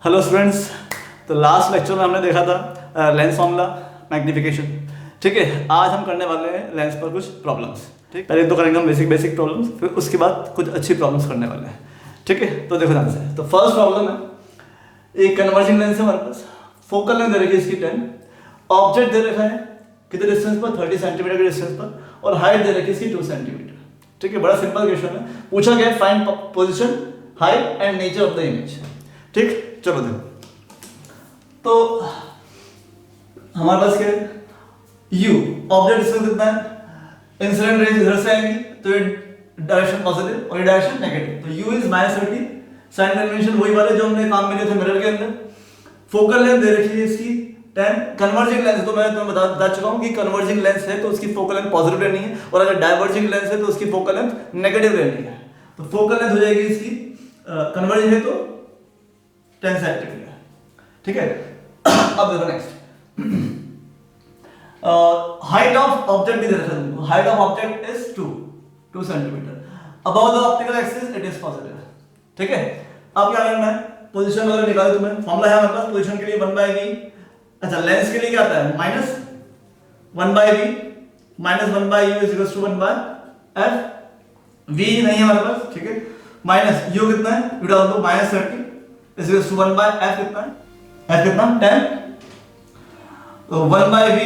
Hello students. तो last lecture में हमने देखा था लेंस फॉर्मूला, मैग्नीफिकेशन। ठीक है, आज हम करने वाले हैं लेंस पर कुछ प्रॉब्लम्स। ठीक, पहले तो करेंगे हम बेसिक प्रॉब्लम्स, फिर उसके बाद कुछ अच्छी प्रॉब्लम्स करने वाले हैं। ठीक है, तो देखो ध्यान से। तो फर्स्ट प्रॉब्लम है, एक कन्वर्जिंग लेंस है हमारे पास, फोकल लेंथ दे रखी है इसकी 10, ऑब्जेक्ट दे रखा है कितने डिस्टेंस पर, 30 सेंटीमीटर के डिस्टेंस पर, और हाइट दे रखी है इसकी 2 सेंटीमीटर। ठीक है, बड़ा सिंपल क्वेश्चन है। पूछा गया find position, height and nature of the image. ठीक, चलो देखो। तो हमारे पास क्या है, u ऑब्जेक्ट डिस्टेंस कितना है, इंसिडेंट रेज इधर से आएंगी तो ये डायरेक्शन पॉजिटिव और ये डायरेक्शन नेगेटिव, तो u इज -30। साइन कन्वेंशन वही वाले जो हमने काम में लिए थे मिरर के अंदर। फोकल लेंथ दे रखी है इसकी 10, कन्वर्जिंग लेंस तो मैं तुम्हें बता चुका हूं कि कन्वर्जिंग लेंस है तो उसकी फोकल लेंथ पॉजिटिव रहनी है, और अगर डाइवर्जिंग लेंस है तो उसकी फोकल लेंथ नेगेटिव रहनी है। तो फोकल लेंथ हो जाएगी इसकी कन्वर्जिंग है तो 10 सेंटीमीटर। ठीक है, अब देखो नेक्स्ट, हाइट ऑफ ऑब्जेक्ट भी दे रखा है। Height of object is 2 centimetre, above the optical axis it is positive. ठीक है, अब क्या करना है, पोजीशन वगैरह निकालो तुम्हें, फॉर्मूला है हमारे पास पोजीशन के लिए 1/v। अच्छा, लेंस के लिए क्या आता है, -1/v, -1/u is equal to 1/f। v नहीं है हमारे पास, ठीक है, माइनस u कितना है, u डाल दो -30 इज इक्वल टू 1/f कितना है, f कितना 10, तो 1/v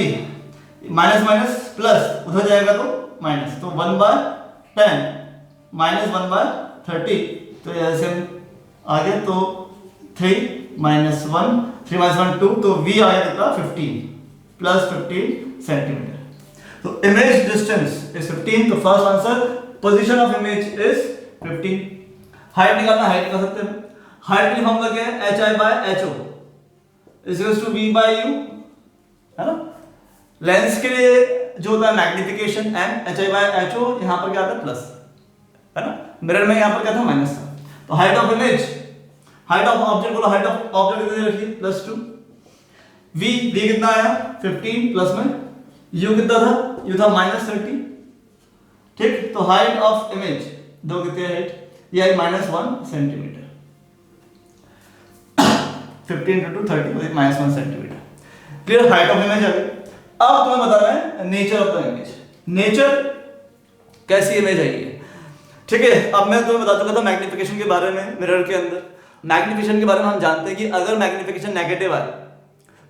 माइनस माइनस प्लस उधर जाएगा तो माइनस, तो 1/10 -1/30, तो ऐसे आगे तो 3 - 1 3 - 1 2, तो v आया कितना 15 प्लस 15 सेंटीमीटर। तो इमेज डिस्टेंस इज 15, तो first answer position of image is 15। Height निकालना, हाइट निकाल सकते हैं। हाइट के लिए फॉर्मूला क्या है, hi/ho is equal to v/u, है ना। लेंस के लिए जो होता है मैग्निफिकेशन m, hi/ho, यहां पर क्या आता है प्लस, है ना। मिरर में यहां पर क्या था, माइनस था। तो height of image, height of object बोलो, हाइट ऑफ ऑब्जेक्ट कितनी रखी +2, v कितना आया 15 प्लस में u कितना था, u था -30। ठीक, तो हाइट ऑफ इमेज दो कितनी हाइट, ये आई -1 centimetre. 15 × 2 30 -1 centimetre. Clear, height of image आ गई। अब तुम्हें बताना है nature of the image, nature कैसी इमेज आई है। ठीक है, अब मैं तुम्हें बता चुका था मैग्निफिकेशन के बारे में। मिरर के अंदर मैग्निफिकेशन के बारे में हम जानते हैं कि अगर मैग्निफिकेशन नेगेटिव आए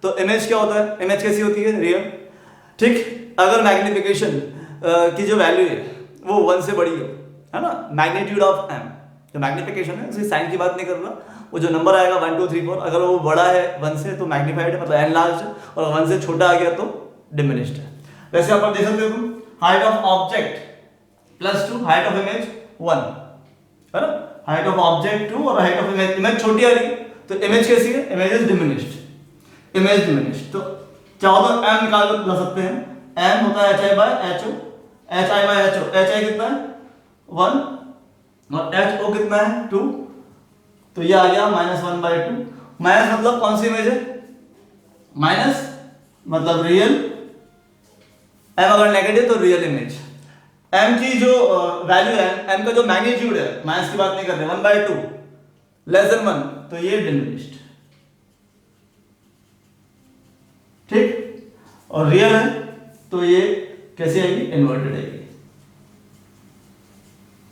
तो इमेज क्या होता है, इमेज कैसी होती है, रियल। ठीक, अगर मैग्निफिकेशन की जो वैल्यू है वो 1 से बड़ी हो, है ना, मैग्नीट्यूड ऑफ m, जो मैग्निफिकेशन है उसकी साइन की बात नहीं कर रहा, वो जो नंबर आएगा 1 2 3 4, अगर वो बड़ा है 1 से तो मैग्नीफाइड है, मतलब एनलार्ज है, और 1 से छोटा आ गया तो डिमिनिश्ड है। वैसे आप देख सकते हो तुम, height of object +2, height of image 1, है ना। हाइट ऑफ ऑब्जेक्ट 2 और हाइट ऑफ इमेज, इमेज छोटी आ रही है तो इमेज कैसी है, image is diminished, image diminished. तो चाहो तो m निकाल कर ला सकते हैं, m होता है hi/ho, hi/ho, hi कितना है 1 और ho कितना है 2, तो ये आ गया -1/2। माइनस मतलब कौन सी इमेज है, माइनस मतलब रियल, m अगर नेगेटिव तो रियल इमेज। m की जो वैल्यू है, m का जो मैग्नीट्यूड है, माइनस की बात नहीं कर रहे, 1/2 <1 तो ये डिमिनिश्ड। ठीक, और रियल है तो ये कैसे आएगी, इन्वर्टेड आएगी।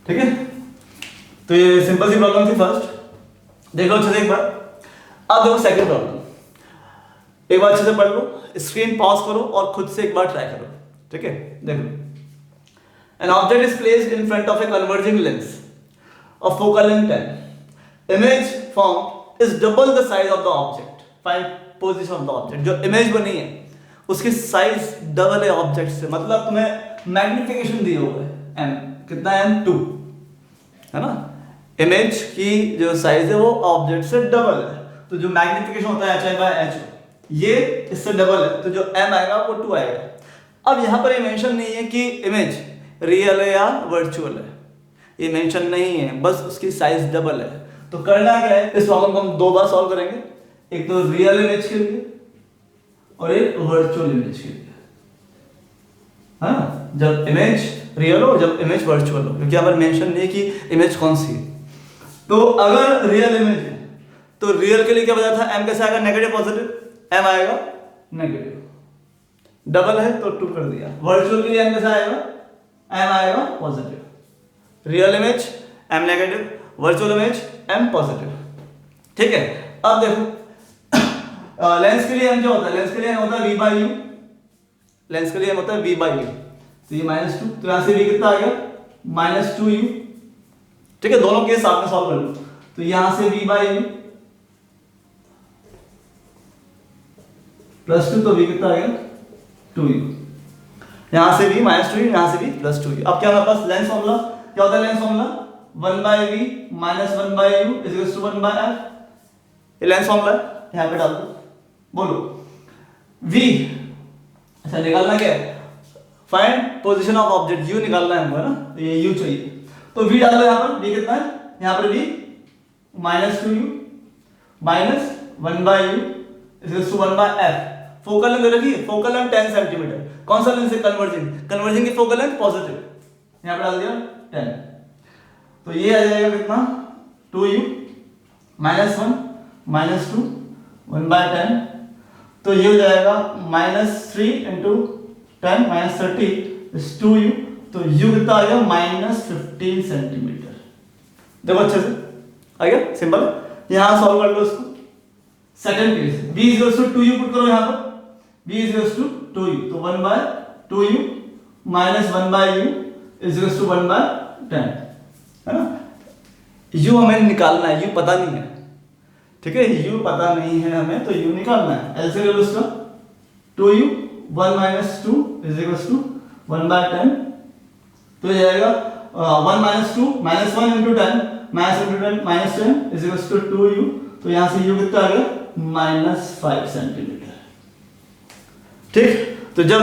ठीक है, तो ये सिंपल सी प्रॉब्लम थी फर्स्ट। देख लो अच्छे से एक बार। अब देखो सेकंड प्रॉब्लम, एक बार अच्छे से पढ़ लो, स्क्रीन पॉज करो और खुद से एक बार ट्राई करो। ठीक है, देखो। An object is placed in front of a converging lens of focal length 10. Image formed is double the size of the object. Find position of the object. जो इमेज बनी है उसकी साइज डबल है object से, मतलब तुम्हें magnification दिया हुआ है m, कितना है m 2, है ना। इमेज की जो साइज है वो ऑब्जेक्ट से डबल है, तो जो मैग्निफिकेशन होता है hi/ho ये इससे डबल है, तो जो m आएगा वो 2 आएगा। अब यहाँ पर ये मेंशन नहीं है कि इमेज रियल है या वर्चुअल है, ये मेंशन नहीं है, बस उसकी साइज डबल है। तो करना क्या है, इस प्रॉब्लम को हम 2 बार सॉल्व करेंगे, एक तो रियल इमेज के लिए और एक वर्चुअल इमेज के लिए। हाँ, जब इमेज रियल हो, जब इमेज वर्चुअल हो, क्योंकि यहाँ पर मेंशन नहीं है कि इमेज कौन सी है। तो अगर रियल इमेज है तो रियल के लिए क्या बताया था, m कैसे आएगा, नेगेटिव पॉजिटिव, m आएगा नेगेटिव, डबल है तो 2 कर दिया। वर्चुअल के लिए m कैसे आएगा, m आएगा positive, real image m negative, virtual image m positive. ठीक है, अब देखो लेंस के लिए m क्या होता है, लेंस के लिए m होता है v बाई यू, लेंस के लिए m होता है v बाई यू, तो ये -2, तो यहां से v कितना आ गया -2u। ठीक है, दोनों केस साथ में सॉल्व कर लो, तो यहां से v बाई यू +2, तो v कितना आ गया 2u, यहां से v -2u, यहां से v +2u। अब क्या हमारे पास लेंस फॉर्मूला क्या होता है, lens formula 1/v - 1/u = 1/f, ये लेंस फॉर्मूला यहां पे डाल दो, बोलो v, अच्छा निकालना क्या है, find position of object, u निकालना है हमको, है ना, ये u चाहिए, तो v डाल दो यहां पर, v कितना है, यहां पर v -2u - 1/u = 1/f। Focal length रखी, फोकल लेंथ 10 सेंटीमीटर, कौन सा लेंस है, कन्वर्जिंग, कन्वर्जिंग की फोकल लेंथ पॉजिटिव, यहां पे डाल दिया 10, तो ये आ जाएगा कितना 2u - 1 -2 1/10, तो ये हो जाएगा -3 × 10 -30 is 2u, तो u कितना आ गया -15 सेंटीमीटर। देखो अच्छे से आ गया, सिंपल, यहां सॉल्व कर लो इसको। Second case v = 2u put करो यहां पर, v = 2u, तो 1/2u - 1/u = 1/10, है ना। u हमें निकालना है, u पता नहीं है, ठीक है, u पता नहीं है हमें, तो u निकालना है। ऐसे ले लो इसका 2u 1 - 2 = 1/10, तो ये आएगा 1 - 2 -1 × 10 -10 = 2u, तो यहां से u कितना आ गया -5 सेंटीमीटर। ठीक, तो जब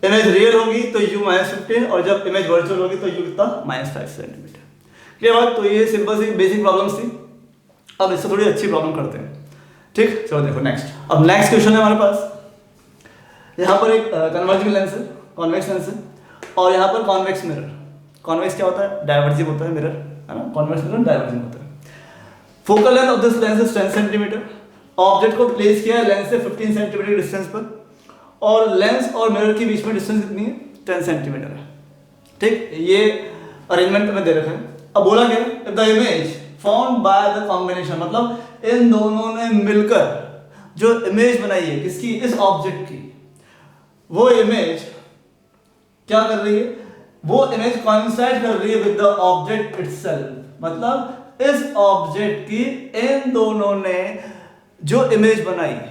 इमेज रियल होगी तो u -15, और जब इमेज वर्चुअल होगी तो u कितना -5 सेंटीमीटर। क्लियर बात, तो ये सिंपल सी बेसिक प्रॉब्लम्स थी। अब इससे थोड़ी अच्छी प्रॉब्लम करते हैं। ठीक, चलो देखो नेक्स्ट, अब नेक्स्ट क्वेश्चन है हमारे पास, यहाँ पर एक कन्वर्जिंग लेंस है, कॉन्वेक्स लेंस है, और यहाँ पर कॉन्वेक्स मिरर। कॉन्वेक्स क्या होता है, डाइवर्जिंग होता है मिरर, है ना, कॉन्वेक्स मिरर डाइवर्जिंग होता है। Focal length of this lens is 10 centimetre, object को प्लेस किया है लेंस से 15 सेंटीमीटर डिस्टेंस पर, और लेंस और मिरर के बीच में डिस्टेंस कितनी है, 10 सेंटीमीटर है। ठीक, ये अरेंजमेंट में दे रखा है। अब बोला क्या, if the image found by the combination, मतलब इन दोनों ने मिलकर जो इमेज बनाई है किसकी, इस ऑब्जेक्ट की, वो इमेज क्या कर रही है, वो इमेज कोइंसाइड कर रही है विद द ऑब्जेक्ट इटसेल्फ, मतलब इस ऑब्जेक्ट की इन दोनों ने जो इमेज बनाई है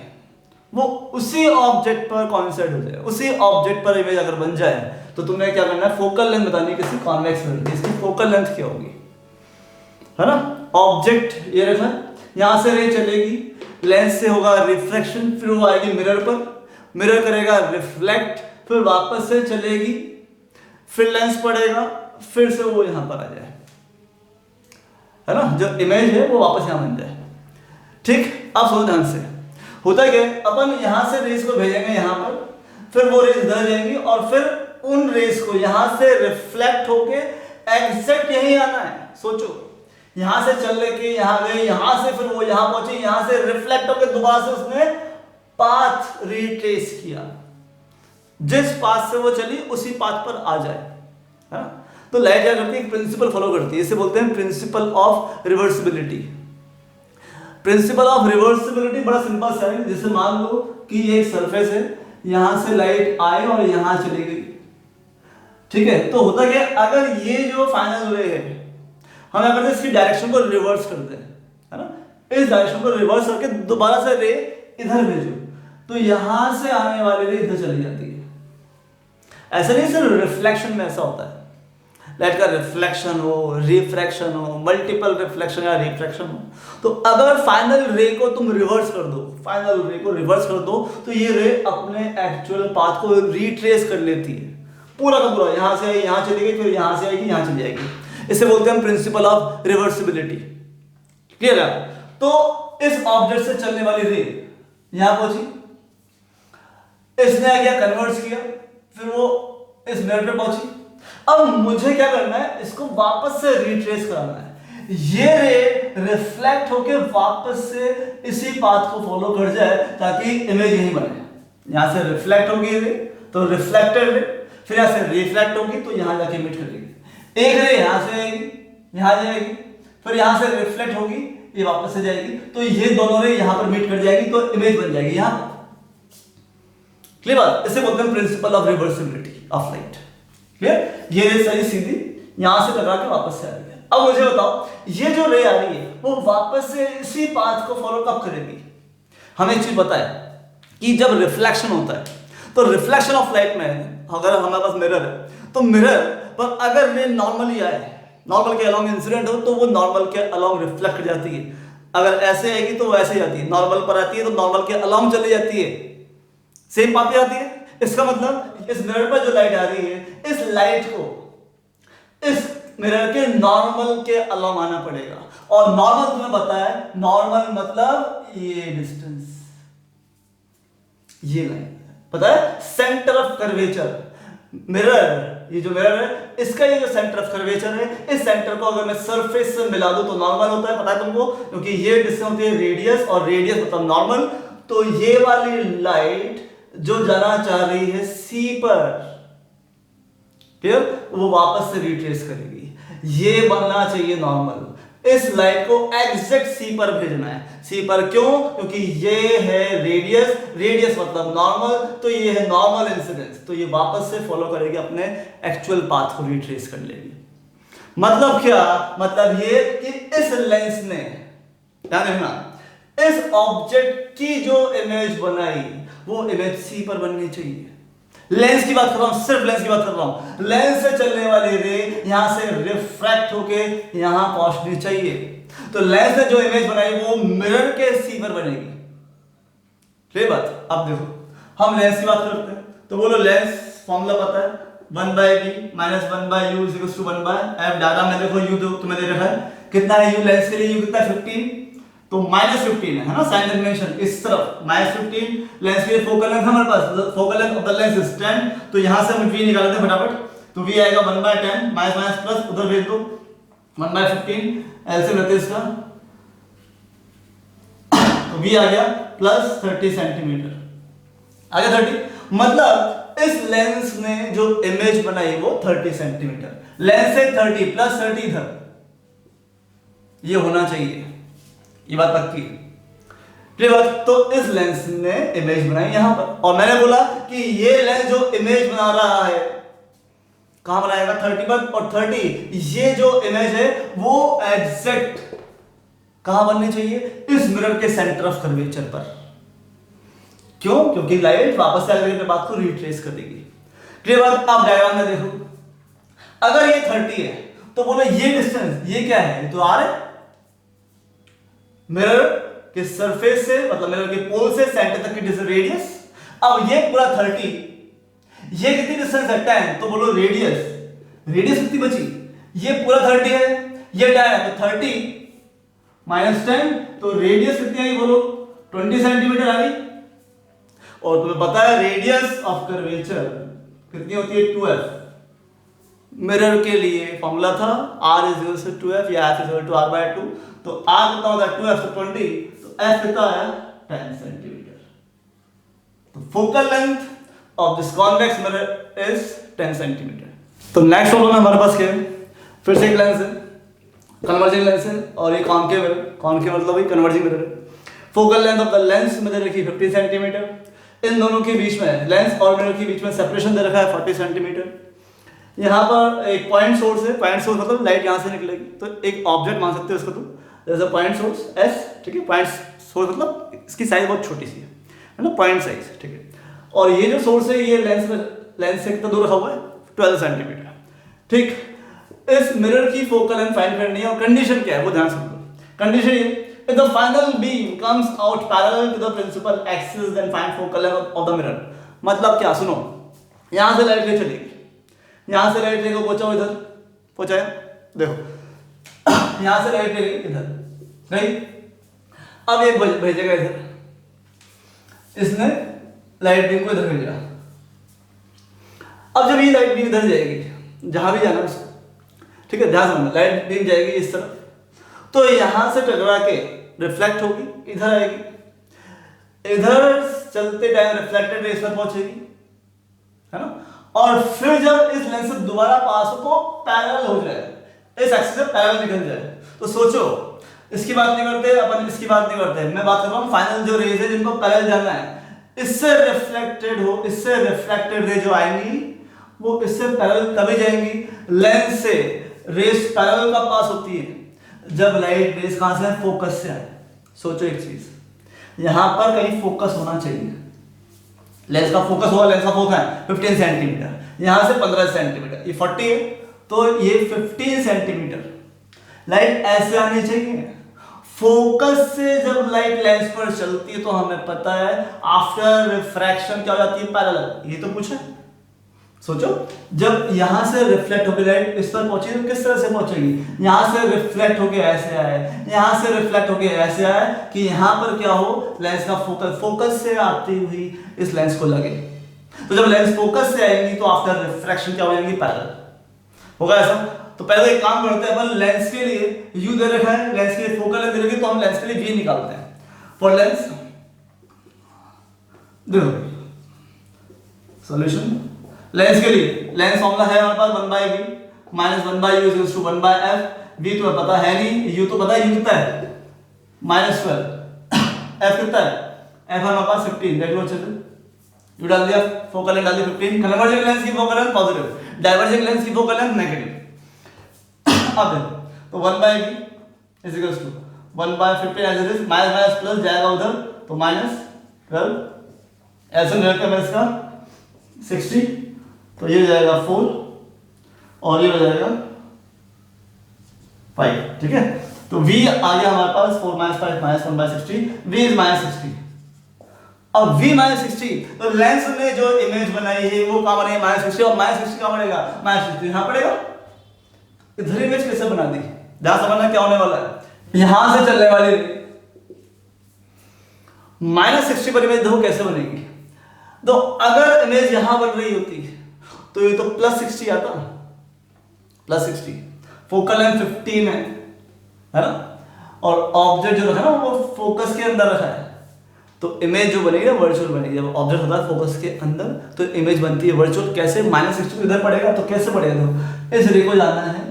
वो उसी ऑब्जेक्ट पर कोइंसाइड हो जाए, उसी ऑब्जेक्ट पर इमेज अगर बन जाए तो तुम्हें क्या करना है, फोकल लेंथ बतानी है किसी कॉन्वेक्स मिरर की, इसकी फोकल लेंथ क्या होगी, है ना। ऑब्जेक्ट ये रखा, यहां से रे चलेगी, लेंस से होगा रिफ्लेक्शन, फिर वो आएगी मिरर पर, मिरर करेगा रिफ्लेक्ट, फिर वापस से चलेगी, फिर लेंस पड़ेगा, फिर से वो यहां पर आ जाए, है ना, जो इमेज है वो वापस यहां बन जाए। ठीक, अब सुनो ध्यान से, होता क्या है, अपन यहां से रेस को भेजेंगे यहां पर, फिर वो रेस इधर जाएंगी, और फिर उन रेस को यहां से रिफ्लेक्ट होके एग्जैक्ट यहीं आना है। सोचो, यहां से चल लेके यहां गए, यहां से फिर वो यहां पहुंचे, यहां से रिफ्लेक्ट होकर दोबारा से उसने पाथ रिट्रेस किया, जिस पाथ से वो चली उसी पाथ पर आ जाए, है ना। तो लाइट क्या करती है, प्रिंसिपल फॉलो करती है, इसे बोलते हैं principle of reversibility. Principle of reversibility बड़ा सिंपल सा है, जैसे मान लो कि ये एक सरफेस है, यहां से लाइट आए और यहां चली गई, ठीक है, तो होता क्या, अगर ये जो फाइनल रे है, हम क्या करते हैं, इसकी डायरेक्शन को रिवर्स करते हैं, है ना, इस डायरेक्शन को रिवर्स करके दोबारा से रे इधर भेजो, तो यहां से आने वाली रे इधर चली जाती है। ऐसा नहीं सिर्फ रिफ्लेक्शन में ऐसा होता है, लाइट का रिफ्लेक्शन हो, रिफ्रैक्शन हो, मल्टीपल रिफ्लेक्शन या रिफ्रैक्शन हो, तो अगर फाइनल रे को तुम रिवर्स कर दो, फाइनल रे को रिवर्स कर दो, तो ये रे अपने एक्चुअल पाथ को रिट्रेस कर लेती है, पूरा का पूरा, यहां से आई यहां चली गई, फिर यहां से आएगी यहां चली जाएगी। इसे बोलते हैं प्रिंसिपल ऑफ रिवर्सिबिलिटी। क्लियर है। तो इस ऑब्जेक्ट से चलने वाली रे यहां पहुंची, इसने क्या कन्वर्ट किया, फिर वो इस मिरर पे पहुंची। अब मुझे क्या करना है, इसको वापस से रिट्रेस कराना है। ये रे रिफ्लेक्ट होके वापस से इसी पाथ को फॉलो कर जाए ताकि इमेज यही बने। यहां से रिफ्लेक्ट होगी रे तो रिफ्लेक्टेड रे, फिर यहां से रिफ्लेक्ट होगी तो यहां जाके मीट करेगी। एक रे यहां से आएगी, यहां जाएगी, फिर यहां से रिफ्लेक्ट होगी, ये वापस से जाएगी, तो ये दोनों रे यहां पर मीट कर जाएगी तो इमेज बन जाएगी यहां पर। क्लियर बात? इसे बोलते हैं principle of reversibility of light. Clear? ये रे सही सीधी यहां से टकरा के वापस से आ रही है। अब मुझे बताओ ये जो रे आ रही है वो वापस से इसी पाथ को फॉलो कब करेगी? हमें एक चीज पता है कि जब रिफ्लेक्शन होता है तो रिफ्लेक्शन ऑफ लाइट में अगर हमारे पास मिरर है तो मिरर पर अगर रे नॉर्मली आए, नॉर्मल के अलॉन्ग इंसिडेंट हो तो वो नॉर्मल के अलॉन्ग रिफ्लेक्ट जाती है। अगर ऐसे आएगी तो वैसे जाती है, नॉर्मल पर आती है तो नॉर्मल के अलॉन्ग चली जाती है, सेम बात आती है। इसका मतलब इस मिरर पर जो लाइट आ रही है इस लाइट को इस मिरर के नॉर्मल के अलॉन्ग आना पड़ेगा। और नॉर्मल तुम्हें पता है, नॉर्मल मतलब ये डिस्टेंस, ये लाइन पता है, सेंटर ऑफ कर्वेचर। मिरर, ये जो मिरर है इसका ये जो सेंटर ऑफ कर्वेचर है, इस सेंटर को अगर मैं सरफेस से मिला दूं तो नॉर्मल होता है, पता है तुमको, क्योंकि ये डिस्टेंस होती है रेडियस और रेडियस मतलब नॉर्मल। तो ये वाली लाइट जो जाना चाह रही है सी पर, क्लियर, वो वापस से रिट्रेस करेगी। ये बनना चाहिए नॉर्मल। इस लाइट को एग्जैक्ट सी पर भेजना है। सी पर क्यों? क्योंकि ये है रेडियस, रेडियस मतलब नॉर्मल, तो ये है नॉर्मल इंसिडेंस, तो ये वापस से फॉलो करेगी अपने एक्चुअल पाथ को रिट्रेस कर लेगी। मतलब क्या? मतलब ये कि इस लेंस ने, ध्यान रखना, इस ऑब्जेक्ट की जो इमेज बनाई वो इमेज सी पर बननी चाहिए। लेंस की बात कर रहा हूं, सिर्फ लेंस की बात कर रहा हूं। लेंस से चलने वाली रे यहां से रिफ्रैक्ट होके यहां पहुंचनी चाहिए। तो लेंस ने जो इमेज बनाई वो मिरर के सी पर बनेगी। क्लियर बात? अब देखो हम लेंस की बात करते हैं तो बोलो लेंस फॉर्मूला पता है, 1/b - 1/u = 1/f। डाटा में देखो u तुम्हें दे रखा है, कितना है u लेंस के लिए? u कितना 15, तो -15 है ना, साइन कन्वेंशन इस तरफ -15। लेंस के लिए फोकल लेंथ हमारे पास, focal length of the lens is 10, तो यहां से हम v निकालते हैं फटाफट, तो v आएगा 1/10 माइनस प्लस उधर भेज दो 1/15, एलसीएम लेते इसका, तो v आ गया प्लस 30 सेंटीमीटर, आ गया 30। मतलब इस लेंस ने जो इमेज बनाई वो 30 सेंटीमीटर, लेंस से 30 प्लस 30 इधर, ये होना चाहिए, ये बात पक्की है। क्लियर बात? तो इस लेंस ने इमेज बनाई यहां पर, और मैंने बोला कि ये लेंस जो इमेज बना रहा है कहां बनाएगा? 30 पर, और 30 ये जो इमेज है वो एग्जैक्ट कहां बननी चाहिए? इस मिरर के सेंटर ऑफ कर्वेचर पर। क्यों? क्योंकि लाइट वापस से आगे बात को रिट्रेस कर देगी। क्लियर बात? आप डायग्राम में देखो, अगर ये 30 है तो बोलो ये डिस्टेंस, ये क्या है? ये तो r है, मिरर के सरफेस से मतलब मिरर के पोल से सेंटर तक की डिस्टेंस रेडियस। अब ये पूरा 30, ये कितनी डिस्टेंस है? 10, तो बोलो रेडियस, रेडियस कितनी बची? ये पूरा 30 है, ये 10 है, तो 30 - 10, तो रेडियस कितनी आई बोलो? 20 सेंटीमीटर आ गई। और तुम्हें पता है रेडियस ऑफ कर्वेचर कितनी होती है? 2f। मिरर के लिए फॉर्मूला था r = 2f या f = r/2, तो r कितना होता है? 2f तो 20, तो f कितना आया? 10 सेंटीमीटर। तो focal length of this convex mirror is 10 centimetre. तो नेक्स्ट प्रॉब्लम में हमारे पास क्या है? फिर से एक लेंस है, कन्वर्जिंग लेंस है, और एक कॉनकेव है, कॉनकेव मतलब वही कन्वर्जिंग मिरर है। Focal length of the lens में दे रखी 50 सेंटीमीटर, इन दोनों के बीच में लेंस और मिरर के बीच में सेपरेशन दे रखा है 40 सेंटीमीटर। यहाँ पर एक पॉइंट सोर्स है, पॉइंट सोर्स मतलब लाइट यहाँ से निकलेगी, तो एक ऑब्जेक्ट मान सकते हो इसको तुम, जैसे पॉइंट सोर्स S, ठीक है, पॉइंट सोर्स मतलब इसकी साइज बहुत छोटी सी है ना, पॉइंट साइज, ठीक है। और ये जो सोर्स है ये लेंस से कितना दूर रखा हुआ है? 12 सेंटीमीटर, ठीक। इस मिरर की फोकल लेंथ फाइंड करनी है, और कंडीशन क्या है वो ध्यान सुन लो। कंडीशन ये, if the final beam comes out parallel to the principal axis then find focal length of the mirror। मतलब क्या? सुनो, यहां से लाइट ले चलेगी, यहां से लाइट लेकर पहुंचाओ इधर, पहुंचाया, देखो यहां से लाइट लेगी इधर, नहीं, अब ये भेजेगा इधर, इसने लाइट बीम को इधर भेजा। अब जब ये लाइट बीम इधर जाएगी, जहां भी जाना उसको, ठीक है, ध्यान रखना, लाइट बीम जाएगी इस तरफ, तो यहां से टकरा के रिफ्लेक्ट होगी, इधर आएगी, इधर चलते टाइम रिफ्लेक्टेड रेस पर पहुंचेगी, है ना, और फिर जब इस लेंस से दोबारा पास हो तो पैरेलल हो जाए, इस एक्सिस से पैरेलल निकल जाए। तो सोचो, इसकी बात नहीं करते अपन, इसकी बात नहीं करते, मैं बात कर रहा हूं फाइनल जो रेज है जिनको पैरेलल जाना है, इससे रिफ्लेक्टेड हो, इससे रिफ्लेक्टेड रे जो आएंगी वो इससे पैरेलल तभी जाएंगी, लेंस से रेस पैरेलल का पास होती है जब लाइट रेस कहां से, फोकस से आए। सोचो एक चीज, यहां पर कहीं फोकस होना चाहिए, लेंस का फोकस हुआ, लेंस का फोकस है 15 सेंटीमीटर, यहां से 15 सेंटीमीटर, ये 40 है तो ये 15 सेंटीमीटर, लाइट ऐसे आनी चाहिए। फोकस से जब लाइट लेंस पर चलती है तो हमें पता है आफ्टर रिफ्रैक्शन क्या हो जाती है, पैरेलल। ये तो पूछा, सोचो जब यहां से रिफ्लेक्ट होकर लाइट इस पर पहुंची तो किस तरह से पहुंचेगी, यहां से रिफ्लेक्ट होकर ऐसे आए, यहां से रिफ्लेक्ट होकर ऐसे आए कि यहां पर क्या हो, लेंस का फोकस से आती हुई इस लेंस को लगे। तो जब लेंस फोकस से आएंगी तो आफ्टर रिफ्रैक्शन क्या हो जाएगी, पैरेलल होगा ऐसा। तो पहले एक काम करते हैं, अपन लेंस के लिए u दे रखा है, लेंस के लिए फोकल लेंथ दे रखी है, तो हम लेंस के लिए v निकालते हैं। फॉर लेंस देखो सॉल्यूशन, लेंस के लिए लेंस फॉर्मूला है हमारे पास 1/v minus 1/u equals to 1/f। v तो पता है नहीं, u तो पता है, u कितना है -12, f कितना है, f हमारे पास 15, देख लो अच्छे से, u डाल दिया, फोकल लेंथ डाल दी 15, कन्वर्जिंग लेंस की focal length positive, diverging lens की फोकल लेंथ नेगेटिव। अब तो 1/v is equals to 1/15 as it is, minus plus जाएगा उधर तो -12, ऐसे मिलकर मैं इसका 60, तो ये हो जाएगा 4 और ये हो जाएगा 5, ठीक है। तो v आ गया हमारे पास 4 - 5 - 1/60, v इज -60। अब v -60, तो लेंस ने जो इमेज बनाई है वो कहां बनेगी, -60, और -60 कहां पड़ेगा, -60 यहां पड़ेगा। इधर इमेज कैसे बना दी, ध्यान समझना क्या होने वाला है, यहां से चलने वाली -60 पर इमेज देखो कैसे बनेगी। तो अगर इमेज यहां बन रही होती तो ये तो +60 आता, +60, फोकल लेंथ 15 है ना, और ऑब्जेक्ट जो रखा ना वो फोकस के अंदर रखा है, तो इमेज जो बनेगी ना वर्चुअल बनेगी। जब ऑब्जेक्ट होता है फोकस के अंदर तो इमेज बनती है वर्चुअल। कैसे, -60 इधर पड़ेगा तो कैसे पड़ेगा, तो इस रे को जाना है,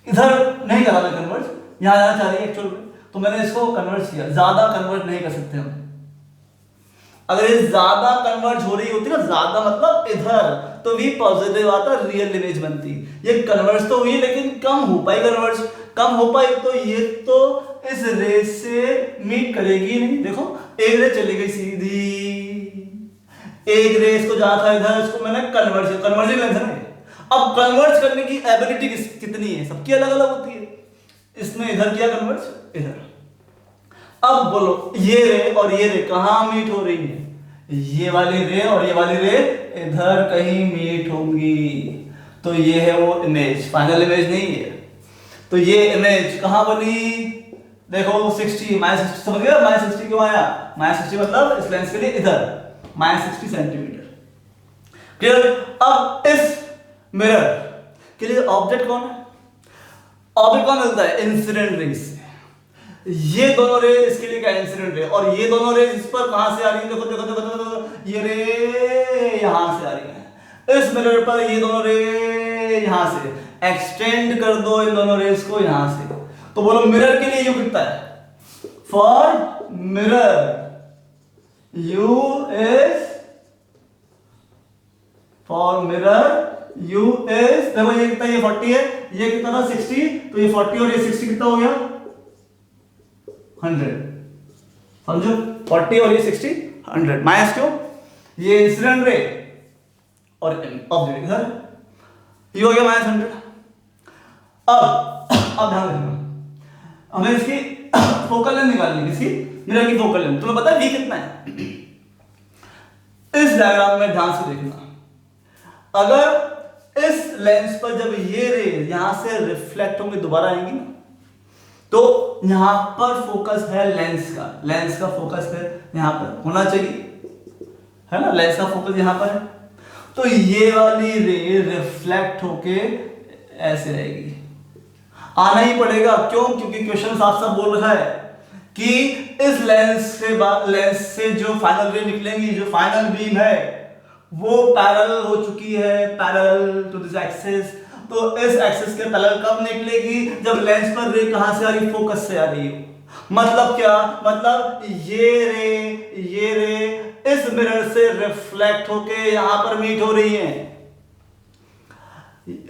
इधर नहीं करा मैं कन्वर्ट, यहां जाना चाह रही है एक्चुअल में, तो मैंने इसको कन्वर्ट किया, ज्यादा कन्वर्ट नहीं कर सकते हम। अगर ये ज्यादा कन्वर्ज हो रही होती ना, ज्यादा मतलब इधर, तो v पॉजिटिव आता, रियल इमेज बनती। ये कन्वर्ज तो हुई लेकिन कम हो पाई, कन्वर्ज कम हो पाई तो ये तो इस रे से मीट करेगी नहीं। देखो एक रे चली गई सीधी, एक रे इसको जहां था इधर, इसको मैंने कन्वर्जिंग लेंस है। अब कन्वर्ज करने की एबिलिटी कितनी है, सबकी अलग अलग होती है। इसने इधर किया कन्वर्ज, इधर। अब बोलो ये रे और ये रे कहां मीट हो रही है, ये वाली रे और ये वाली रे इधर कहीं मीट होंगी, तो ये है वो इमेज, फाइनल इमेज नहीं है। तो ये इमेज कहां बनी, देखो 60 -60 समझ गए, -60 क्यों आया, -60 मतलब इस लेंस के लिए इधर -60 सेंटीमीटर, क्लियर। अब इस मिरर के लिए ऑब्जेक्ट कौन है, ऑब्जेक्ट कौन मिलता है, इंसिडेंट रेस से। ये दोनों रे इसके लिए क्या, इंसिडेंट रे, और ये दोनों रे इस पर कहां से आ रही है, देखो देखो देखो देखो, ये रे यहां से आ रही है, इस मिरर पर ये दोनों रे यहां से, एक्सटेंड कर दो इन दोनों रेस को यहां से, तो बोलो मिरर के लिए यू कितना है, for mirror you is, for mirror you is, देखो ये कितना, ये 40 है, ये कितना था 60, तो ये 40 और ये 60 कितना हो गया 100, समझो 40 और ये 60 100, माइनस क्यों, ये इंसिडेंट रे और ऑब्जेक्ट इधर, ये हो गया -100। अब ध्यान रखना, हमें इसकी फोकल लेंथ निकालनी है, इसकी मिरर की फोकल लेंथ, तुम्हें पता है v कितना है, इस डायग्राम में ध्यान से देखना। अगर इस लेंस पर जब ये रेज यहां से रिफ्लेक्ट होंगे दोबारा आएंगी ना, तो यहां पर फोकस है लेंस का फोकस है यहां पर होना चाहिए, है ना, लेंस का फोकस यहां पर है, तो ये वाली रे रिफ्लेक्ट होके ऐसे रहेगी। आना ही पड़ेगा। क्यों? क्योंकि क्वेश्चन साफ साफ बोल रहा है कि इस लेंस से जो फाइनल रे निकलेंगी, जो फाइनल बीम है वो पैरेलल हो चुकी है, पैरेलल टू दिस एक्सिस। तो इस एक्सिस के पैरेलल कब निकलेगी? जब लेंस पर रे कहां से आ रही? फोकस से आ रही है। मतलब क्या? मतलब ये रे इस मिरर से रिफ्लेक्ट होके यहां पर मीट हो रही है।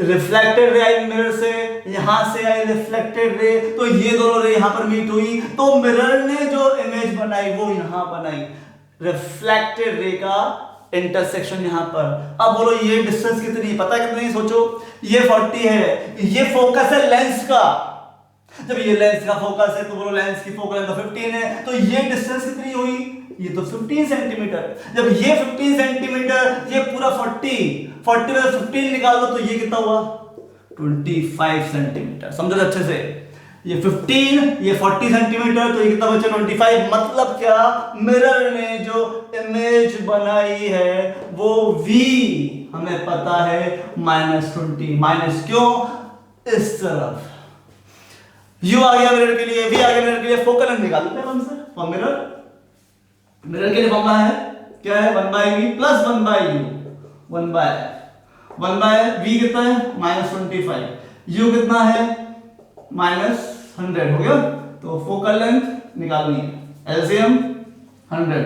रिफ्लेक्टेड रे आई मिरर से, यहां से आई रिफ्लेक्टेड रे, तो ये दोनों रे यहां पर मीट हुई, तो मिरर ने जो इमेज बनाई वो यहां बनाई, रिफ्लेक्टेड रे का इंटरसेक्शन यहां पर। अब बोलो ये डिस्टेंस कितनी? पता है कितनी? सोचो, ये 40 है, ये फोकस है लेंस का। जब ये लेंस का फोकस है तो बोलो लेंस की फोकल लेंथ 15 है, तो ये डिस्टेंस कितनी हुई? ये तो 15 सेंटीमीटर। जब ये 15 सेंटीमीटर, ये पूरा 40 में 15 निकाल दो तो ये कितना हुआ? 25 सेंटीमीटर। समझो अच्छे से, ये 15, ये 40 सेंटीमीटर, तो ये कितना बचा? 25। मतलब क्या? मिरर ने जो इमेज बनाई है वो v हमें पता है -20। माइनस क्यों? इस तरफ u आ गया मिरर के लिए, v आ गया मिरर के लिए। फोकल लेंथ निकाल देते हैं हम से। फॉर मिरर के लिए फॉर्मूला है क्या है? 1/v प्लस 1/u, 1/v कितना है? -25। u कितना है? -100 हो गया। तो फोकल लेंथ निकालनी है, एलसीएम 100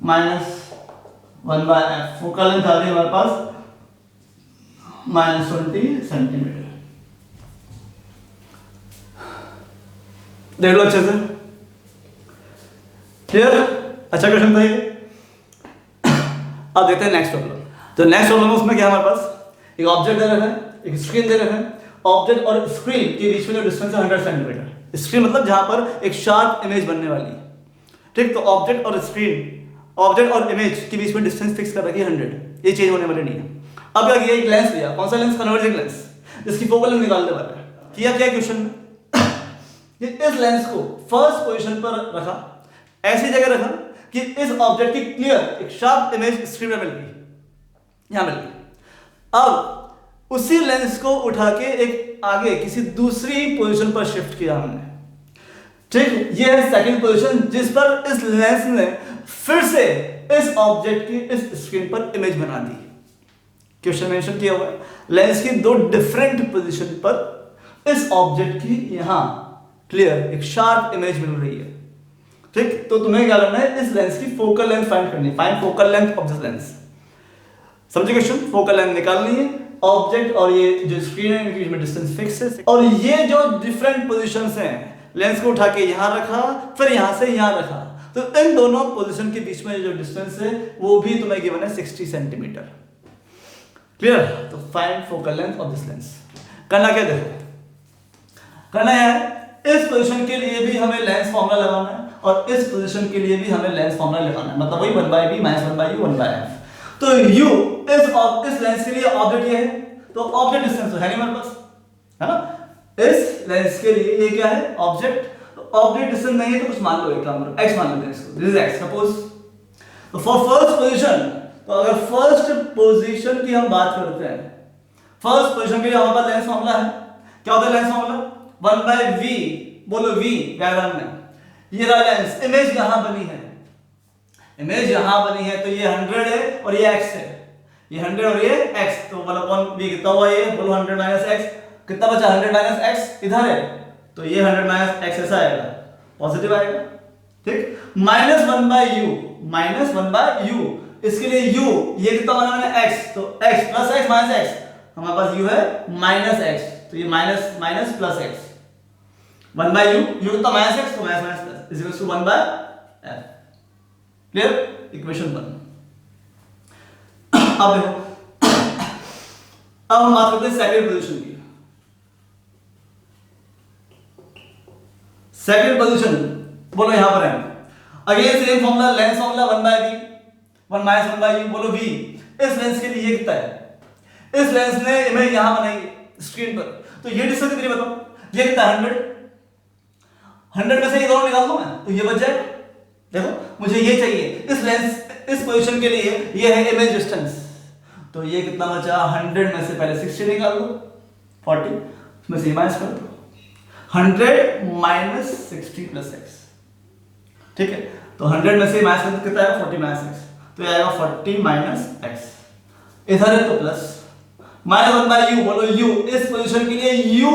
-1/f। फोकल लेंथ आ गई हमारे पास -20 सेंटीमीटर। देख लो अच्छे से, क्लियर? अच्छा क्वेश्चन था ये। अब देखते हैं नेक्स्ट प्रॉब्लम। तो नेक्स्ट प्रॉब्लम उसमें क्या है? हमारे पास एक ऑब्जेक्ट दे रखा है, एक स्क्रीन दे रखा है। ऑब्जेक्ट और स्क्रीन के बीच में जो डिस्टेंस है 100 सेंटीमीटर। स्क्रीन मतलब जहां पर एक शार्प इमेज बनने वाली है, ठीक? तो ऑब्जेक्ट और स्क्रीन, ऑब्जेक्ट और इमेज के बीच में डिस्टेंस फिक्स कर रखी है 100, ये चेंज होने वाली नहीं है। अब क्या किया? एक लेंस लिया। कौन सा लेंस? कन्वर्जिंग लेंस, जिसकी फोकल लेंथ निकालने वाला है। किया क्या क्वेश्चन में? ये इस लेंस को फर्स्ट पोजीशन पर रखा, ऐसी जगह रखा कि इस ऑब्जेक्ट की क्लियर एक शार्प इमेज स्क्रीन में मिल गई, यहां मिल गई। अब उसी लेंस को उठा के एक आगे किसी दूसरी पोजीशन पर शिफ्ट किया हमने, ठीक? ये है सेकंड पोजीशन जिस पर इस लेंस ने फिर से इस ऑब्जेक्ट की इस स्क्रीन पर इमेज बना दी। क्वेश्चन मेंशन किया हुआ है, लेंस की दो डिफरेंट पोजीशन पर इस ऑब्जेक्ट की यहां क्लियर एक शार्प इमेज मिल रही है, ठीक? तो तुम्हें क्या करना है? इस लेंस की फोकल लेंथ फाइंड करनी है। Find focal length of this lens. समझे क्वेश्चन? फोकल लेंथ निकालनी है। ऑब्जेक्ट और ये जो स्क्रीन है इनके बीच में डिस्टेंस फिक्स है, और ये जो डिफरेंट पोजीशंस हैं, लेंस को उठा के यहां रखा, फिर यहां से यहां रखा, तो इन दोनों पोजीशन के बीच में जो डिस्टेंस है वो भी तुम्हें गिवन है 60 सेंटीमीटर। क्लियर? तो find focal length of this lens. करना क्या? देखो, करना है इस पोजीशन के लिए भी हमें लेंस फॉर्मूला लगाना है और इस पोजीशन के लिए भी हमें लेंस फॉर्मूला लगाना है, मतलब वही 1/v -1/u 1/f। तो u इस लेंस के लिए ऑब्जेक्ट ये है, तो ऑब्जेक्ट डिस्टेंस तो है नहीं हमारे पास, है ना? इस लेंस के लिए ये क्या है? ऑब्जेक्ट। तो ऑब्जेक्ट डिस्टेंस नहीं है तो कुछ मान लो, एक काम करो, x मान लेते हैं इसको। This is x suppose. तो फॉर फर्स्ट पोजीशन, तो अगर फर्स्ट पोजीशन की हम बात करते हैं, फर्स्ट पोजीशन के लिए हमारे पास लेंस फॉर्मूला है। क्या होता है लेंस फॉर्मूला? 1/v। बोलो v डायग्राम में, ये रहा लेंस, इमेज यहां बनी है, इमेज यहां बनी है, तो ये 100 है और ये x है, ये 100 और ये x, तो मतलब v कितना हुआ? ये बोलो 100 - x, कितना बचा? 100 - x इधर है, तो ये 100 - x ऐसा आएगा, पॉजिटिव आएगा, ठीक? -1/u, इसके लिए u ये कितना बना मैंने? x, तो x + x - x, हमारे पास u है -x, तो ये minus plus x, 1/u, u कितना -x, तो -+ is equal to 1/f। Clear? Equation 1। अब देखो, अब हम बात करते हैं सेकंड पोजीशन की। सेकंड पोजीशन बोलो यहां पर है, again same formula, lens formula 1/v 1 - 1/u, बोलो v इस लेंस के लिए ये कितना है? इस लेंस ने इमेज यहां बनाई स्क्रीन पर, तो ये डिस्टेंस कितनी बताओ? ये कितना? 100 में से ये दोनों निकाल दो मैं, तो ये बच जाएगा। देखो, मुझे ये चाहिए, इस लेंस इस पोजीशन के लिए ये है इमेज डिस्टेंस, तो ये कितना बचा? 100 में से पहले 60 निकाल दो, 40 उसमें से माइनस कर दो, 100 माइनस 60 प्लस एक्स, ठीक है। तो 100 में से माइनस कितना है 40 माइनस एक्स, तो ये आएगा 40 माइनस एक्स, इधर है तो प्लस माइनस 1 बाय यू, बोलो यू इस पोजीशन के लिए यू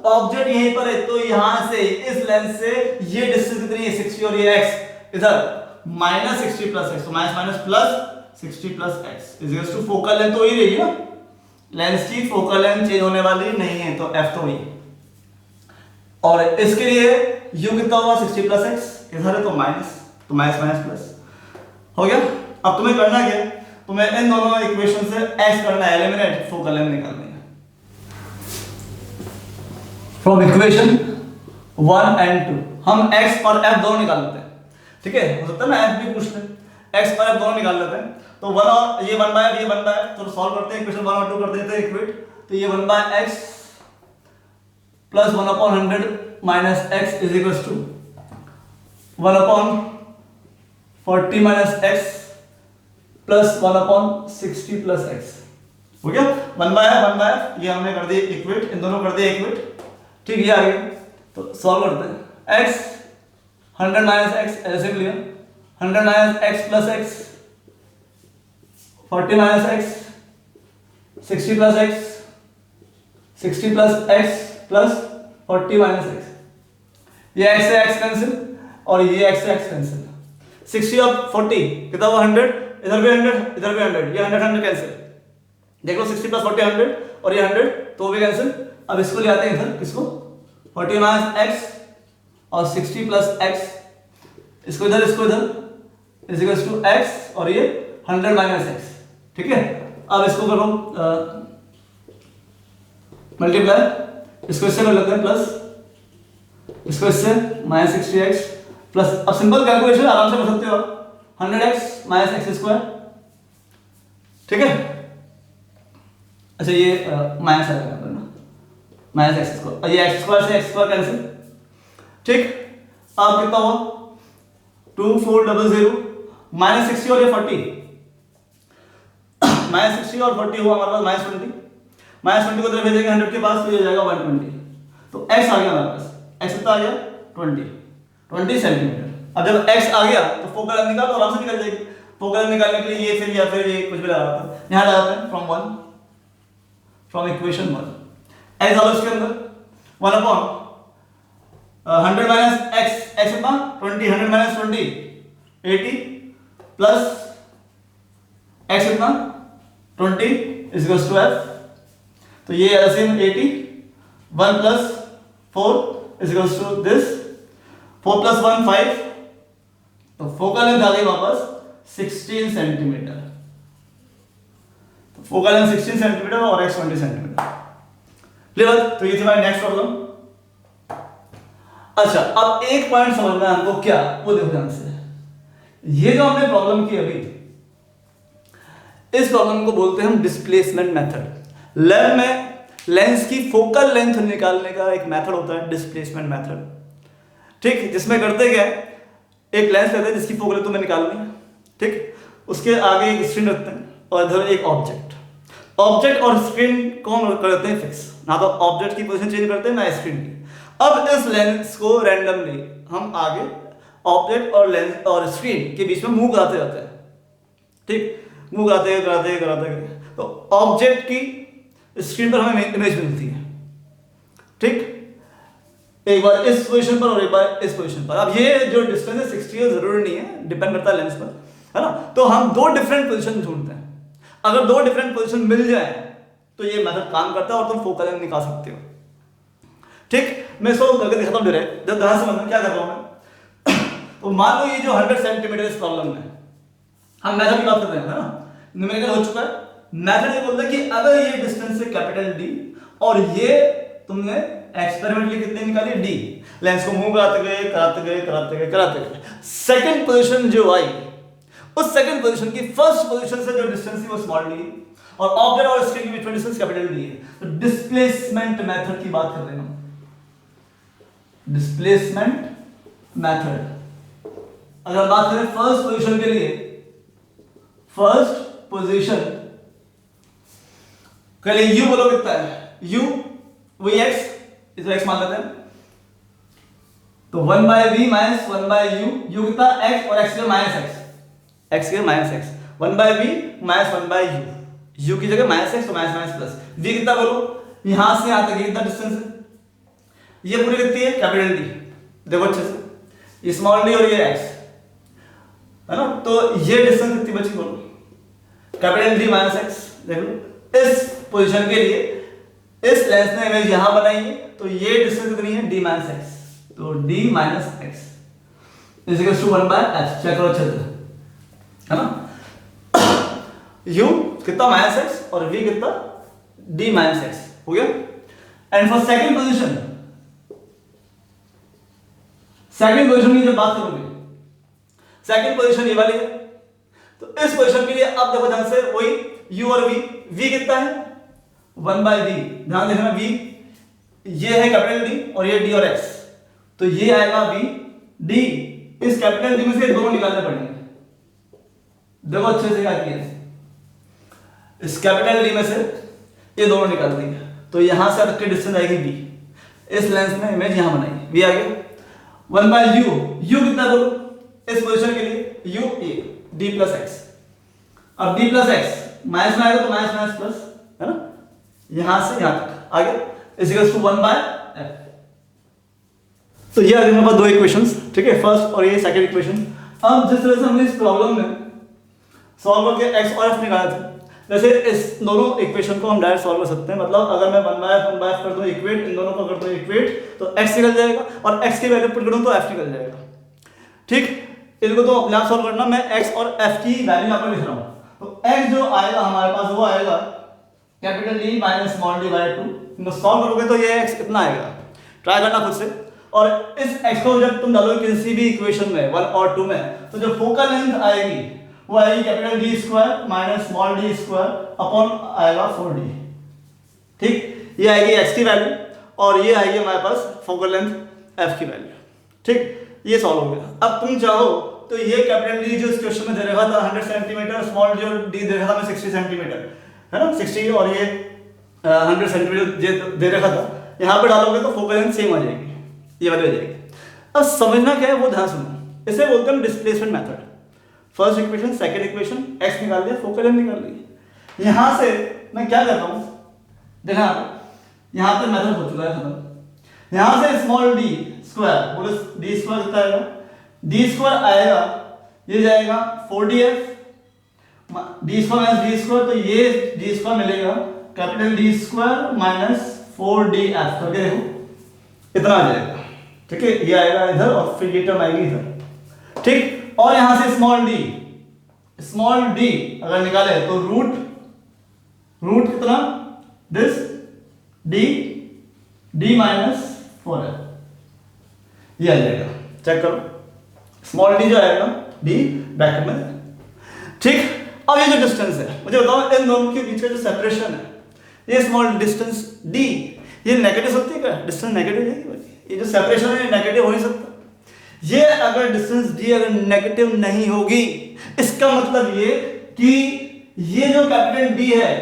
ऑब्जेक्ट यहीं पर है, तो यहां से इस लेंथ से ये डिस्टेंस कितनी है 60 और ये x इधर माइनस 60 प्लस x, तो minus minus plus 60 plus x is equal to focal length तो ही रहेगी ना, लेंस की फोकल लेंथ चेंज होने वाली नहीं है, तो f तो वही। और इसके लिए u कितना होगा 60 प्लस x, इधर है तो माइनस, तो माइनस माइनस प्लस हो गया। अब तुम्हें करना क्या है, तुम्हें इन दोनों इक्वेशन से x करना है एलिमिनेट, फोकल लेंथ निकालनी है। फ्रॉम इक्वेशन 1 एंड 2 हम x और f दोनों निकाल लेते हैं, ठीक है। हो सकता है ना f भी पूछ ले, x और f दोनों निकाल लेते हैं, तो 1 और ये 1 बाय f ये 1 बाय f, तो सॉल्व करते हैं इक्वेशन 1 और 2 कर देते हैं इक्वेट, तो ये 1 by x plus 1 upon 100 minus x is equal to 1 upon 40 minus x plus 1 upon 60 plus x हो गया। 1 बाय f ये हमने कर दिए इक्वेट, इन दोनों कर दिए इक्वेट, ठीक है। ये आ गया, तो सॉल्व करते हैं। x 100 माइनस x ऐसे भी लिया, 100 minus x plus x 40 minus x 60 plus x 60 plus x plus 40 minus x, ये x से x कैंसिल और ये x से x कैंसिल, 60 और 40 कितना हुआ 100, इधर भी 100 इधर भी 100, ये 100 100 कैंसिल, देख लो 60 प्लस 40 100 और ये 100 तो भी कैंसिल। अब इसको ले आते हैं इधर, किसको 40 माइनस x और 60 प्लस x, इसको इधर इज इक्वल टू x और ये 100 माइनस x, ठीक है। अब इसको करो मल्टीप्लाई, इसको इससे कर लेते हैं प्लस, इसको इससे माइनस 60x प्लस, अब सिंपल कैलकुलेशन आराम से कर सकते हो 100x माइनस एक्स स्क्वायर, ठीक है। अच्छा ये माइनस आ जाएगा ना, माइनस एक्स स्क्वायर, और ये एक्स स्क्वायर से एक्स स्क्वायर कैंसिल, ठीक। अब कितना हुआ 2400 माइनस 60 और ये 40 माइनस 60 और 40 हुआ हमारे पास माइनस 20, माइनस 20 को इधर भेजेंगे 100 के पास, तो ये जाएगा 120, तो x आ गया हमारे पास, x कितना आ गया 20 सेंटीमीटर। अब जब x आ गया तो फोकल लेंथ निकाल, तो आराम से निकल जाएगी। फोकल लेंथ निकालने के लिए ये फिर या फिर ये कुछ भी लगाते हैं, यहां लगाते हैं फ्रॉम इक्वेशन 1 x डालो इसके अंदर 1 अपॉन 100 माइनस x, x कितना 20, 100 माइनस 20 80 प्लस x कितना 20 इज इक्वल टू f, तो ये LCM 80 1 plus 4 is equal to this 4 plus 1 5, तो फोकल लेंथ आ गई वापस 16 सेंटीमीटर, तो फोकल लेंथ 16 सेंटीमीटर और x 20 सेंटीमीटर क्लियर। तो ये थी हमारी नेक्स्ट प्रॉब्लम। अच्छा अब एक पॉइंट समझना है हमको, क्या वो देखो ध्यान से, ये जो हमने प्रॉब्लम की अभी, इस प्रॉब्लम को बोलते हैं हम डिस्प्लेसमेंट मेथड। लैब में लेंस की फोकल लेंथ निकालने का एक मेथड होता है डिस्प्लेसमेंट मेथड, ठीक, जिसमें करते क्या है, एक लेंस लेते हैं जिसकी फोकल लेंथ तुम्हें निकालनी है, ठीक, उसके आगे एक स्क्रीन रखते हैं और इधर एक ऑब्जेक्ट और स्क्रीन को हम कर देते हैं फिक्स, ना तो ऑब्जेक्ट की पोजीशन चेंज करते हैं ना स्क्रीन की। अब इस लेंस को रैंडमली हम आगे ऑब्जेक्ट और लेंस और स्क्रीन के बीच में मूव कराते जाते हैं, ठीक, मूव कराते, तो ऑब्जेक्ट की स्क्रीन पर हमें इमेज मिलती है, ठीक, एक बार इस पोजीशन पर और एक बार इस पोजीशन पर। अब ये जो डिस्टेंस है 60 है, जरूरी नहीं है, डिपेंड करता है लेंस पर, है ना। तो हम दो डिफरेंट पोजीशन ढूंढते हैं, अगर दो डिफरेंट पोजीशन मिल जाए तो ये मेथड काम करता है और तुम फोकल लेंथ निकाल सकते हो, ठीक। मैं इसको करके दिखाता हूं डायरेक्ट, जब ध्यान से समझना क्या कर रहा हूं मैं। तो मान लो ये जो 100 सेंटीमीटर इस प्रॉब्लम में, हम मेथड की बात कर रहे हैं, है ना, न्यूमेरिकल हो चुका है। मेथड ये बोलता है कि अगर ये डिस्टेंस है कैपिटल डी और ये तुमने एक्सपेरिमेंटली कितनी निकाली डी, लेंस को मूव कराते गए, सेकंड पोजीशन जो आई, उस सेकंड पोजीशन की फर्स्ट पोजीशन से जो डिस्टेंस थी वो स्मॉल डी और ऑब्जेक्ट और स्क्रीन के बीच में डिस्टेंस कैपिटल डी है। तो डिस्प्लेसमेंट मेथड की बात कर रहे हैं हम, डिस्प्लेसमेंट मेथड। अगर बात करें फर्स्ट पोजीशन के लिए, फर्स्ट पोजीशन के लिए u बोलो कितना है, u वही x, इसको x मान लेते हैं, तो 1/v माइनस 1/u, u कितना x और x के माइनस x के minus x, 1/v minus 1/u, u की जगह माइनस x तो माइनस माइनस प्लस, v कितना बोलो यहां से यहां तक ये कितना डिस्टेंस है, ये पूरी कितनी है कैपिटल डी, देखो अच्छे से, ये स्मॉल डी और ये x है ना, तो ये डिस्टेंस कितनी बची बोलो, कैपिटल डी माइनस x, देख लो इस पोजीशन के लिए इस लेंस ने इमेज यहां बनाई है, तो ये डिस्टेंस कितनी है d माइनस x, तो d minus x is equal to 1/f, check करो अच्छे से, है ना, u कितना माइनस x और v कितना d माइनस x, हो गया। एंड फॉर सेकंड पोजीशन की जब बात करोगे, सेकंड पोजीशन ये वाली है, तो इस पोजीशन के लिए अब देखो ध्यान से वही u और v कितना है 1/v, ध्यान देखना v ये है कैपिटल D और ये d और x, तो ये आएगा v d, इस कैपिटल D में से दोनों निकालने पड़ेंगे, देखो अच्छे से क्या किया, इस कैपिटल D में से ये दोनों निकाल देंगे, तो यहां से तक की डिस्टेंस आएगी b, इस लेंस ने इमेज यहां बनाई v आ गया 1/u, u कितना बोलो इस पोजीशन के लिए u a d plus x, अब d प्लस x माइनस में आएगा तो माइनस माइनस प्लस, है ना, यहां से यहां तक आ गया इज इक्वल टू 1/f। तो ये आ गए हमारे पास दो इक्वेशंस, ठीक है, फर्स्ट और ये सेकंड इक्वेशन। अब जिस तरह से हमने इस प्रॉब्लम में सॉल्व करके x और f निकाला था, वैसे इस दोनों इक्वेशन को हम डायरेक्ट सॉल्व कर सकते हैं, मतलब अगर मैं 1/f कर दूं इक्वेट, इन दोनों को कर दूं इक्वेट तो x निकल जाएगा और x की वैल्यू पुट करूं तो f निकल जाएगा, ठीक, इनको तो अपने आप सॉल्व करना, मैं x और f की वैल्यू यहां पर लिख रहा हूं, तो x जो आएगा हमारे पास वो आएगा capital D minus small d by 2, इनको सॉल्व करोगे तो ये x कितना आएगा, ट्राई करना खुद से, और इस x को जब तुम डालोगे किसी भी इक्वेशन में 1 और 2 में, तो जो फोकल लेंथ आएगी वो आएगी capital D square minus small d square upon आएगा 4d, ठीक, ये आएगी x की वैल्यू और ये आएगी हमारे पास फोकल लेंथ f की वैल्यू, ठीक, ये सॉल्व हो गया। अब तुम चाहो तो ये कैपिटल D जो इस क्वेश्चन में दे रखा था 100 सेंटीमीटर, स्मॉल जो d दे रखा था 60 सेंटीमीटर, है ना, 60 और ये 100 सेंटीमीटर दे रखा था, यहाँ पे डालोगे तो फोकल लेंथ सेम आ जाएगी, ये वाली हो जाएगी। अब समझना क्या है वो ध्यान सुनो, इसे बोलते हैं displacement method, first equation second equation x निकाल दिया, फोकल लेंथ निकाल ली, यहां से मैं क्या करता हूं, देखना यहां पे मेथड हो चुका है खत्म, यहां से स्मॉल d स्क्वायर बोले d स्क्वायर कितना आएगा, d स्क्वायर आएगा ये जाएगा 4df, d square minus d square, तो ये d स्क्वायर मिलेगा capital D square minus 4df करके देखो इतना आ जाएगा, ठीक है, ये आएगा इधर और फिर ये टर्म आएगी इधर, ठीक, और यहां से स्मॉल d अगर निकाले तो रूट कितना दिस d माइनस 4f, ये आ जाएगा, चेक करो स्मॉल d जो आएगा d ब्रैकेट में, ठीक। अब ये जो डिस्टेंस है मुझे बताओ इन दोनों के बीच का जो सेपरेशन है, ये स्मॉल डिस्टेंस d ये नेगेटिव होती है क्या, डिस्टेंस नेगेटिव है, ये जो सेपरेशन है नेगेटिव हो नहीं सकता, ये अगर डिस्टेंस d अगर नेगेटिव नहीं होगी इसका मतलब ये कि ये जो कैपिटल D है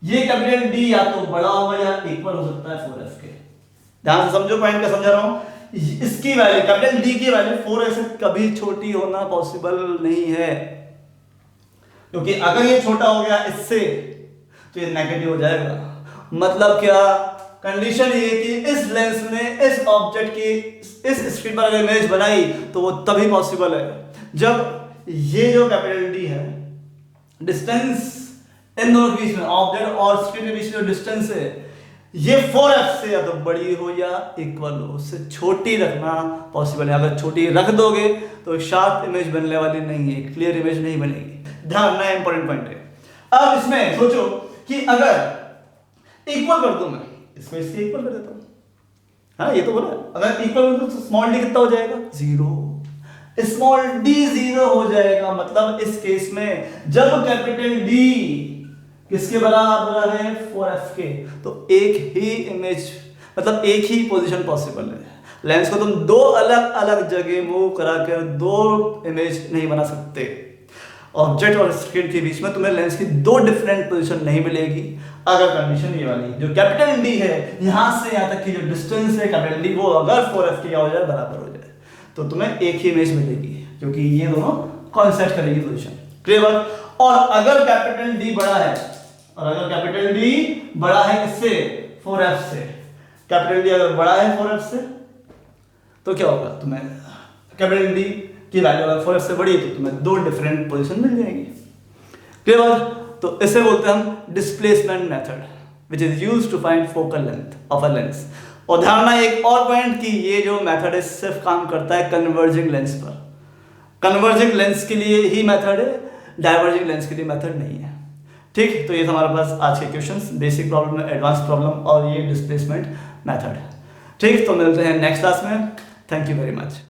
ये कैपिटल D या तो बड़ा होगा या इक्वल हो सकता है 4f के, ध्यान से समझो पॉइंट का समझा रहा हूं, इसकी वैल्यू कैपिटल D की वैल्यू 4f से कभी छोटी होना पॉसिबल नहीं है, क्योंकि अगर ये छोटा हो गया इससे तो ये नेगेटिव हो जाएगा, मतलब क्या, कंडीशन ये कि इस लेंस ने इस ऑब्जेक्ट की इस स्क्रीन पर अगर इमेज बनाई तो वो तभी पॉसिबल है जब ये जो कैपिटल D है, डिस्टेंस इन दोनों के बीच में ऑब्जेक्ट और स्क्रीन के बीच में जो डिस्टेंस है ये 4f से या तो बड़ी हो या इक्वल हो, उससे छोटी रखना पॉसिबल है, अगर छोटी रख दोगे तो शार्प इमेज बनने वाली नहीं है, क्लियर इमेज नहीं बनेगी, ध्यान रखना इंपॉर्टेंट पॉइंट है। अब इसमें सोचो कि अगर इक्वल कर दूं मैं इसको, इसके इक्वल कर देता हूं, हाँ ये तो बोला, अगर इक्वल कर दूं तो स्मॉल d कितना हो जाएगा 0, स्मॉल d 0 हो जाएगा, मतलब इस केस में जब कैपिटल D किसके बराबर है 4f के, तो एक ही इमेज मतलब एक ही पोजीशन पॉसिबल है, लेंस को तुम दो अलग अलग जगह मूव करा कर दो इमेज नहीं बना सकते। ऑब्जेक्ट और स्क्रीन के बीच में तुम्हें लेंस की दो डिफरेंट पोजीशन नहीं मिलेगी अगर कंडीशन ये वाली जो कैपिटल डी है यहाँ से यहाँ तक की जो डिस्टेंस है कैपिटल डी वो अगर 4f की क्या हो जाए बराबर हो जाए तो तुम्हें एक ही इमेज मिलेगी क्योंकि ये दोनों कॉन्सेप्ट करेगी पोजीशन। क्लियर बात। और अगर कैपिटल डी बड़ा है किससे 4f से, कैपिटल डी अगर बड़ा है 4f से तो क्या होगा तुम्हें कैपिटल डी की वैल्यू अगर 4f से बड़ी है तो तुम्हें दो डिफरेंट पोजीशन मिल जाएंगी। क्लियर बात। तो इसे बोलते हैं हम displacement method which is used to find focal length of a lens. और ध्यान रखना एक और पॉइंट कि ये जो मेथड है सिर्फ काम करता है कन्वर्जिंग लेंस पर। कन्वर्जिंग लेंस के लिए ही मेथड है, डाइवर्जिंग लेंस के लिए मेथड नहीं है। ठीक, तो ये था हमारे पास आज के questions, basic problem, advance problem और ये डिस्प्लेसमेंट मेथड। ठीक, तो मिलते हैं नेक्स्ट क्लास में। Thank you very much.